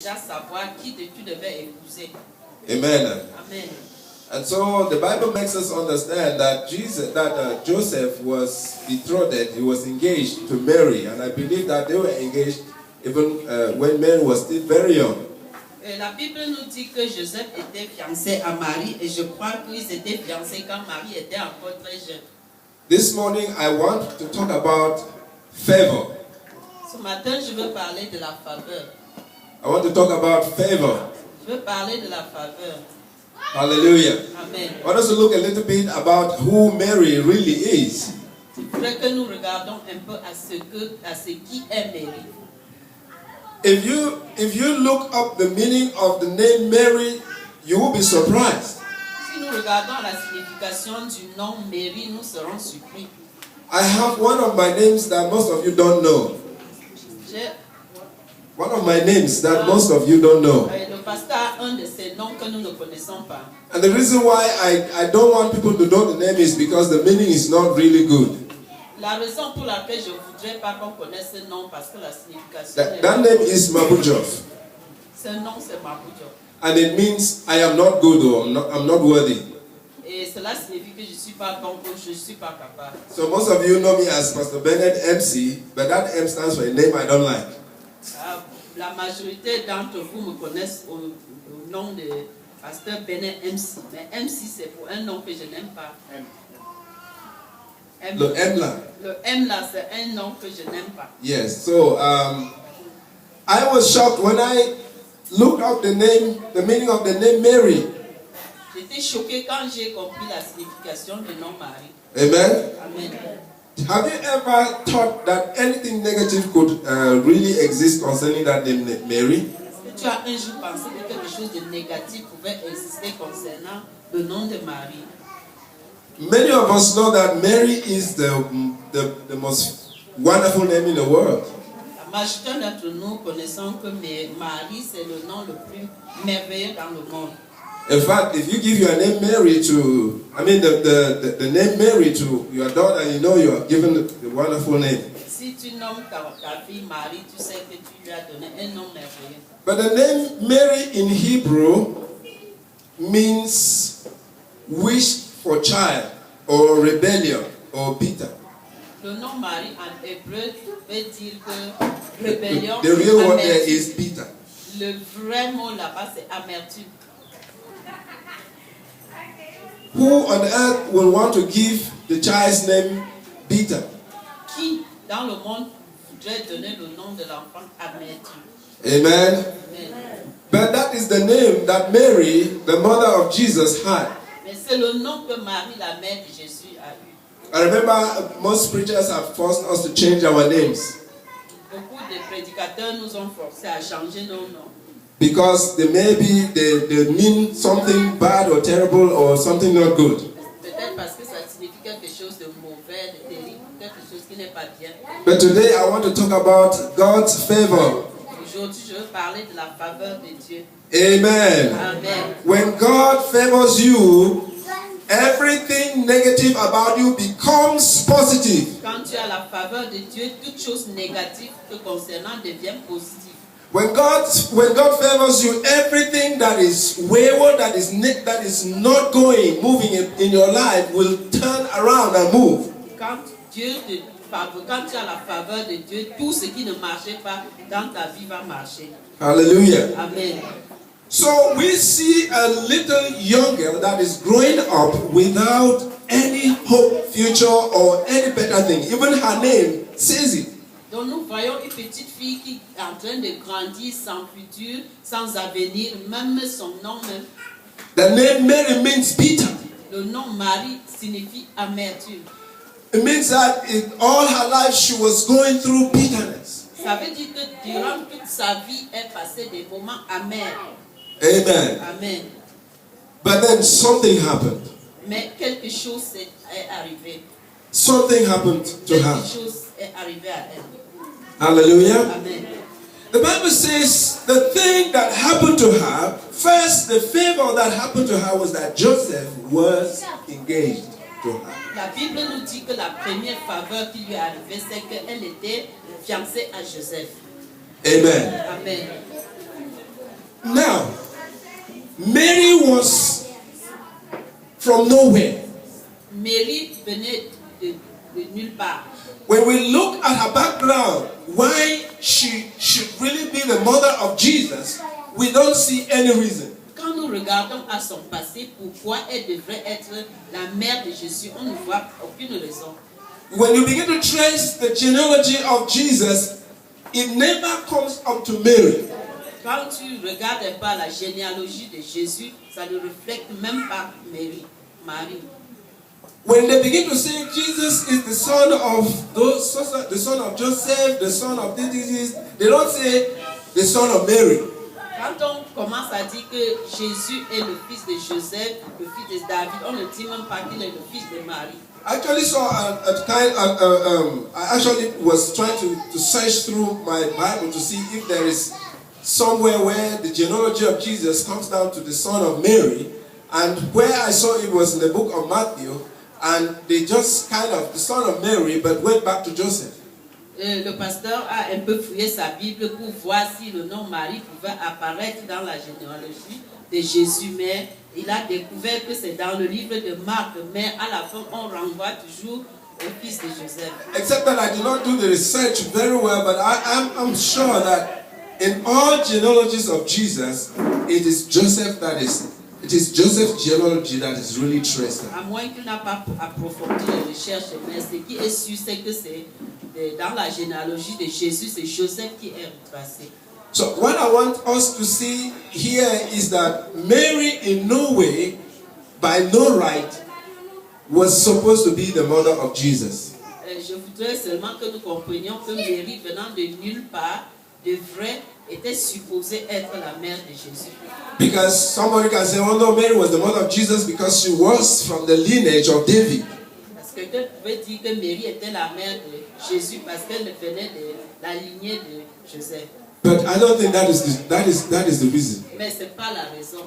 déjà savoir qui tu devais épouser. Amen. Amen. And so the Bible makes us understand that Joseph was betrothed, he was engaged to Mary, and I believe that they were engaged even when Mary was still very young. La Bible nous dit que Joseph était fiancé à Marie et je crois qu'ils étaient fiancés quand Marie était encore très jeune. This morning I want to talk about favor. Ce matin, je veux parler de la faveur. I want to talk about favor. Je veux parler de la faveur. Hallelujah. Amen. I want us to look a little bit about who Mary really is. Je voudrais que nous regardons un peu à ce qui est Marie. If you look up the meaning of the name Mary, you will be surprised. Si nous regardons la signification du nom Marie, nous serons surpris. I have one of my names that most of you don't know. J'ai One of my names that most of you don't know. le pasteur a un de ces noms que nous ne connaissons pas. And the reason why I don't want people to know the name is because the meaning is not really good. La raison pour laquelle je ne voudrais pas qu'on connaisse ce nom, parce que la signification That name is Mabujov. ce nom c'est Mabujo. And it means I am not good or I'm not worthy. Et cela signifie que je ne suis pas bon ou je ne suis pas capable. So most of you know me as Pastor Bennett MC, but that M stands for a name I don't like. La majorité d'entre vous me connaissent au nom de pasteur Bennett MC. Mais MC c'est pour un nom que je n'aime pas. Le M là. Le M là c'est un nom que je n'aime pas. Yes. So I was shocked when I looked up the meaning of the name Mary. J'étais choquée quand j'ai compris la signification du nom Marie. Amen. Amen. Have you ever thought that anything negative could really exist concerning that name Mary? Est-ce que tu as un jour pensé que quelque chose de négatif pouvait exister concernant le nom de Marie? Many of us know that Mary is the most wonderful name in the world. La majorité d'entre nous connaissons que Marie c'est le nom le plus merveilleux dans le monde. In fact, if you give your name Mary the name Mary to your daughter, you know you are given the wonderful name. Si tu nommes ta fille Marie, tu sais que tu lui as donné un nom merveilleux. But the name Mary in Hebrew means wish for child or rebellion or bitter. Le nom Marie en hébreu veut dire que rébellion. The real word there amertume. is bitter. Le vrai mot là-bas c'est amertume. Who on earth will want to give the child's name bitter? Qui dans le monde voudrait donner le nom de l'enfant amertume? Amen. Amen. But that is the name that Mary, the mother of Jesus, had. Mais c'est le nom que Marie, la mère de Jésus, a eu. I remember most preachers have forced us to change our names Beaucoup de prédicateurs nous ont forcés à changer nos noms. because they mean something bad or terrible or something not good. Peut-être parce que ça signifie quelque chose de mauvais, de terrible, quelque chose qui n'est pas bien. But today I want to talk about God's favor. Aujourd'hui, je veux parler de la faveur de Dieu. Amen. Amen. When God favors you, everything negative about you becomes positive. Quand tu as la faveur de Dieu, toute chose négative te concernant devient positive. When God favors you, everything that is wayward, that is not moving in your life, will turn around and move. Quand tu as la faveur de Dieu, tout ce qui ne marchait pas dans ta vie va marcher. Hallelujah. Amen. So we see a little young girl that is growing up without any hope, future, or any better thing. Even her name says it. Donc nous voyons une petite fille qui est en train de grandir sans futur, sans avenir, même son nom même. The name Mary means bitter. Le nom Marie signifie amertume. It means that all her life she was going through bitterness. Ça veut dire que durant toute sa vie, elle passait des moments amers. Amen. Amen. But then something happened. Mais quelque chose est arrivé. Something happened to her. Quelque chose est arrivé à elle. Hallelujah. Amen. The Bible says the thing that happened to her, first the favor that happened to her was that Joseph was engaged to her. La Bible nous dit que la première faveur qui lui est arrivée, c'est qu'elle était fiancée à Joseph. Amen. Amen. Mary was from nowhere. Marie venait de nulle part. When we look at her background, why she should really be the mother of Jesus, we don't see any reason. Quand nous regardons à son passé, pourquoi elle devrait être la mère de Jésus, on ne voit aucune raison. When you begin to trace the genealogy of Jesus, it never comes up to Mary. Quand tu regardes pas la généalogie de Jésus, ça ne reflète même pas Marie. When they begin to say Jesus is the son of the son of Joseph, the son of this, they don't say the son of Mary. Quand on commence à dire que Jésus est le fils de Joseph, le fils de David, on ne dit même pas qu'il est le fils de Marie. I actually saw I actually was trying to search through my Bible to see if there is somewhere where the genealogy of Jesus comes down to the son of Mary, and where I saw it was in the book of Matthew, and they just kind of the son of Mary but went back to Joseph. Le pasteur a un peu fouillé sa Bible pour voir si le nom Marie pouvait apparaître dans la généalogie de Jésus, mais il a découvert que c'est dans le livre de Marc, mais à la fin on renvoie toujours au fils de Joseph. Except that I did not do the research very well, but I'm sure that in all genealogies of Jesus, it is Joseph's genealogy that is really traced. À moins qu'il n'a pas approfondi les recherches, mais ce qui est sûr, c'est que c'est dans la généalogie de Jésus, c'est Joseph qui est retracé. So what I want us to see here is that Mary in no way, by no right, was supposed to be the mother of Jesus. Je voudrais seulement que nous comprenions que Marie, venant de nulle part, était supposée être la mère de Jésus. Because somebody can say, oh no, Mary was the mother of Jesus because she was from the lineage of David. Parce que quelqu'un pouvait dire que Marie était la mère de Jésus parce qu'elle venait de la lignée de Joseph. But I don't think that is the reason. Mais c'est pas la raison.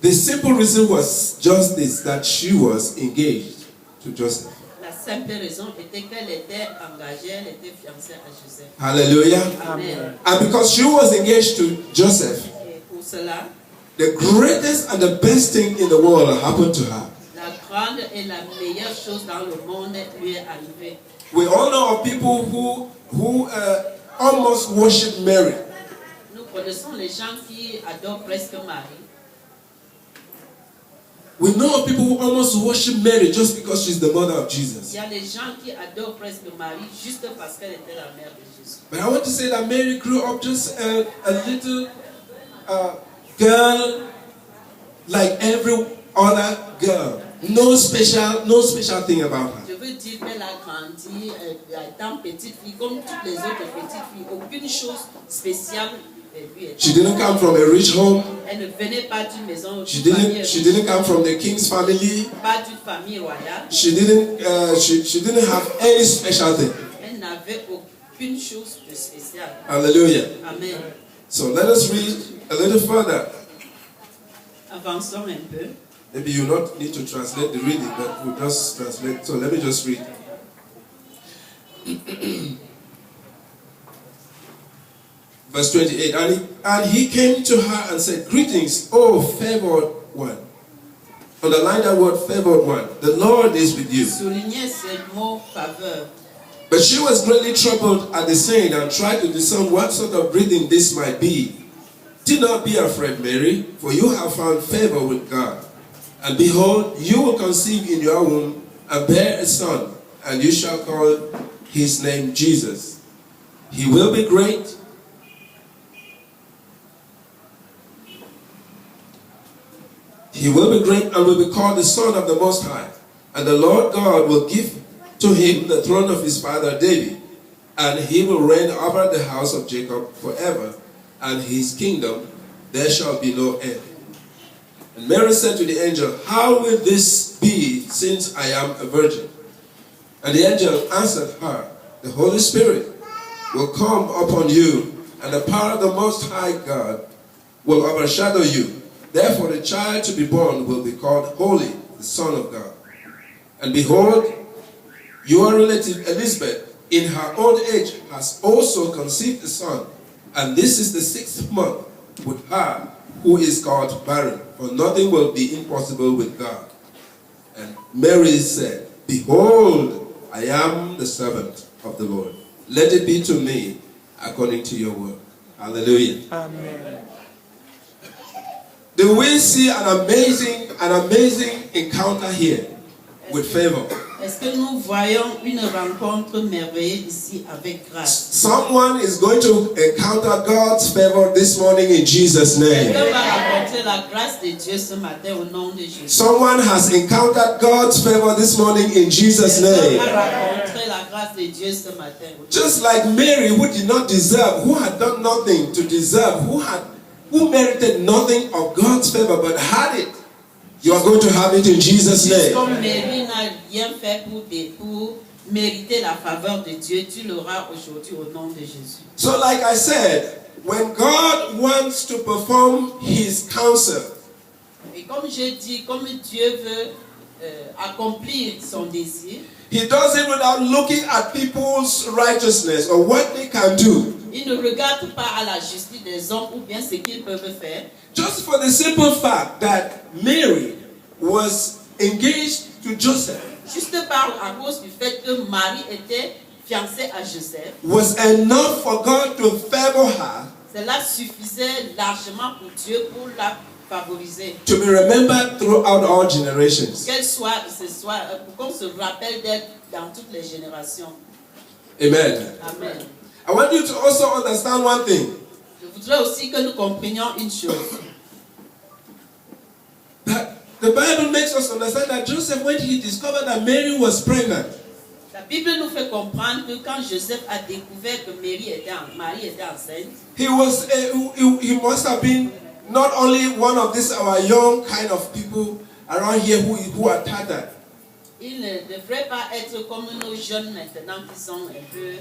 The simple reason was just this, that she was engaged to Joseph. La simple raison était qu'elle était engagée, elle était fiancée à Joseph. Hallelujah. Amen. And because she was engaged to Joseph, Et pour cela, the greatest and the best thing in the world happened to her. la grande et la meilleure chose dans le monde lui est arrivée. We all know of people who almost worship Mary. Nous connaissons les gens qui adorent presque Marie. We know of people who almost worship Mary just because she's the mother of Il Jesus. y a des gens qui adorent presque Marie juste parce qu'elle était la mère de Jésus. But I want to say that Mary grew up just a little girl like every other girl. No special thing about her. Je veux dire qu'elle a grandi étant petite fille comme toutes les autres petites filles. Aucune chose spéciale lui était. She didn't come from a rich home. Elle ne venait pas d'une maison She famille didn't come from the king's family. pas d'une famille royale. She didn't have any special thing. Elle n'avait aucune chose de spéciale. Hallelujah. Amen. So let us read a little further. Avançons un peu. Maybe you not need to translate the reading, but we'll just translate. So let me just read. Verse 28. And he came to her and said, "Greetings, O favored one." Underline that word, favored one. The Lord is with you. Soulignez ce mot faveur. But she was greatly troubled at the saying and tried to discern what sort of greeting this might be. Do not be afraid, Mary, for you have found favor with God. And behold, you will conceive in your womb and bear a son, and you shall call his name Jesus. He will be great. He will be great and will be called the Son of the Most High. And the Lord God will give to him the throne of his father David, and he will reign over the house of Jacob forever, and his kingdom there shall be no end. And Mary said to the angel, "How will this be, since I am a virgin?" And the angel answered her, "The Holy Spirit will come upon you, and the power of the Most High God will overshadow you. Therefore the child to be born will be called Holy, the Son of God. And behold, your relative Elizabeth, in her old age, has also conceived a son, and this is the 6th month with her who is called barren. for nothing will be impossible with God. And Mary said, Behold, I am the servant of the Lord. Let it be to me according to your word. Hallelujah. Amen. Do we see an amazing encounter here with favor? Est-ce que nous voyons une rencontre merveilleuse ici avec grâce? Someone is going to encounter God's favor this morning in Jesus' name. Quelqu'un va rencontrer la grâce de Dieu ce matin au nom de Jésus. Someone has encountered God's favor this morning in Jesus' Quelqu'un name. va rencontrer la grâce de Dieu ce matin. Just like Mary, who did not deserve, who had done nothing to deserve, who merited nothing of God's favor but had it. You are going to have it in Jesus' name. Comme Mary n'a rien fait pour mériter la faveur de Dieu, tu l'auras aujourd'hui au nom de Jésus. So like I said, when God wants to perform His counsel, Et comme je dis, comme Dieu veut accomplir son désir, He does it without looking at people's righteousness or what they can do. il ne regarde pas à la justice des hommes ou bien ce qu'ils peuvent faire. Just for the simple fact that Mary was engaged to Joseph Juste à cause du fait que Marie était fiancée à Joseph, was enough for God to favor her, cela suffisait largement pour Dieu pour la favoriser. to be remembered throughout all generations. Qu'elle soit, pour qu'on se rappelle d'elle dans toutes les générations. Amen. Amen. I want you to also understand one thing. Je voudrais aussi que nous comprenions une chose. That the Bible makes us understand that Joseph, when he discovered that Mary was pregnant, La Bible nous fait comprendre que quand Joseph a découvert que Marie était enceinte, he must have been not only one of these our young kind of people around here who are tattered. il ne devrait pas être comme nos jeunes maintenant qui sont un peu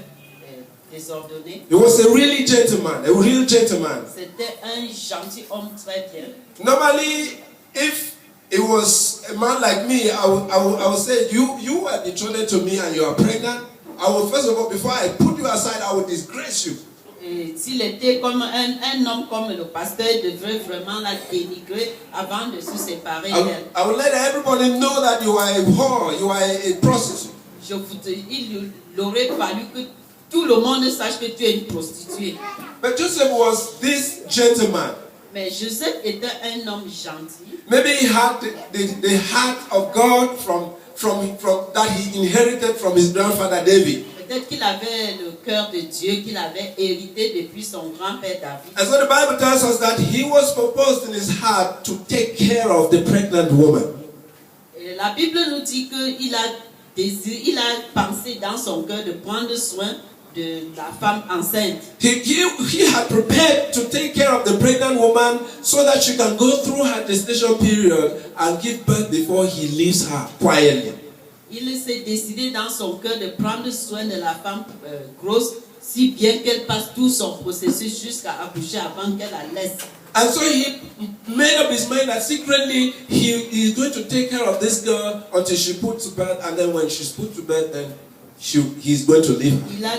désordonnés. He was a really gentleman, a real gentleman. C'était un gentil homme très bien. Normally, if it was a man like me, I would say, you are betrothed to me and you are pregnant. I would, first of all, before I put you aside, I would disgrace you. Et s'il était comme un homme comme le pasteur, il devrait vraiment la dénigrer avant de se séparer d'elle. I would let everybody know that you are a whore, you are a prostitute. Il aurait fallu que tout le monde sache que tu es une prostituée. But Joseph was this gentleman. Mais Joseph était un homme gentil. Maybe he had the heart of God from that he inherited from his grandfather David. Peut-être qu'il avait le cœur de Dieu qu'il avait hérité depuis son grand-père David. And so the Bible tells us that he was proposed in his heart to take care of the pregnant woman. Et la Bible nous dit qu'il a pensé dans son cœur de prendre soin de la femme enceinte. He had prepared to take care of the pregnant woman so that she can go through her gestation period and give birth before he leaves her quietly. Il s'est décidé dans son cœur de prendre soin de la femme grosse, si bien qu'elle passe tout son processus jusqu'à accoucher avant qu'elle la laisse. And so he made up his mind that secretly he is going to take care of this girl until she puts to bed, and then when she's put to bed, then he's going to leave her. Il a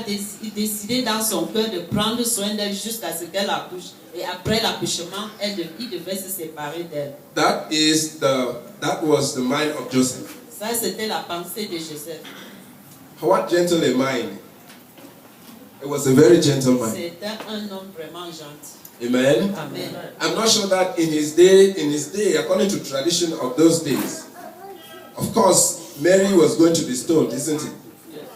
décidé dans son cœur de prendre soin d'elle jusqu'à ce qu'elle accouche. Et après l'accouchement, il devait se séparer d'elle. That was the mind of Joseph. Ça, c'était la pensée de Joseph. What gentle a mind. It was a very gentle mind. C'était un homme vraiment gentil. Amen. Amen. I'm not sure that in his day, according to tradition of those days, of course, Mary was going to be stoned, isn't it?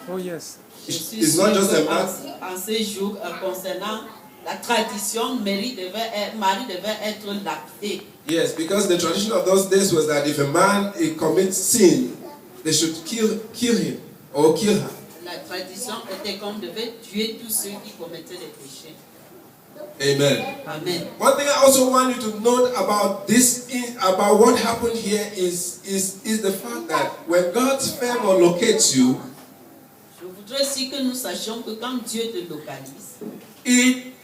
Oh, yes. It's not just a man. En ces jours, concernant la tradition, Marie devait être lapidée. Yes, because the tradition of those days was that if a man commits sin, they should kill him or kill her. La tradition était qu'on devait tuer tous ceux qui commettaient les péchés. Amen. Amen. One thing I also want you to note about this, about what happened here, is the fact that when God's favor locates you, Je voudrais aussi que nous sachions que quand Dieu te localise,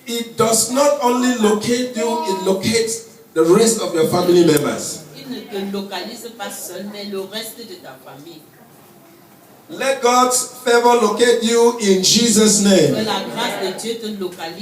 it does not only locate you, it locates the rest of your family members. il ne te localise pas seul, mais le reste de ta famille. Let God's favor locate you in Jesus' Que name. la grâce de Dieu te localise.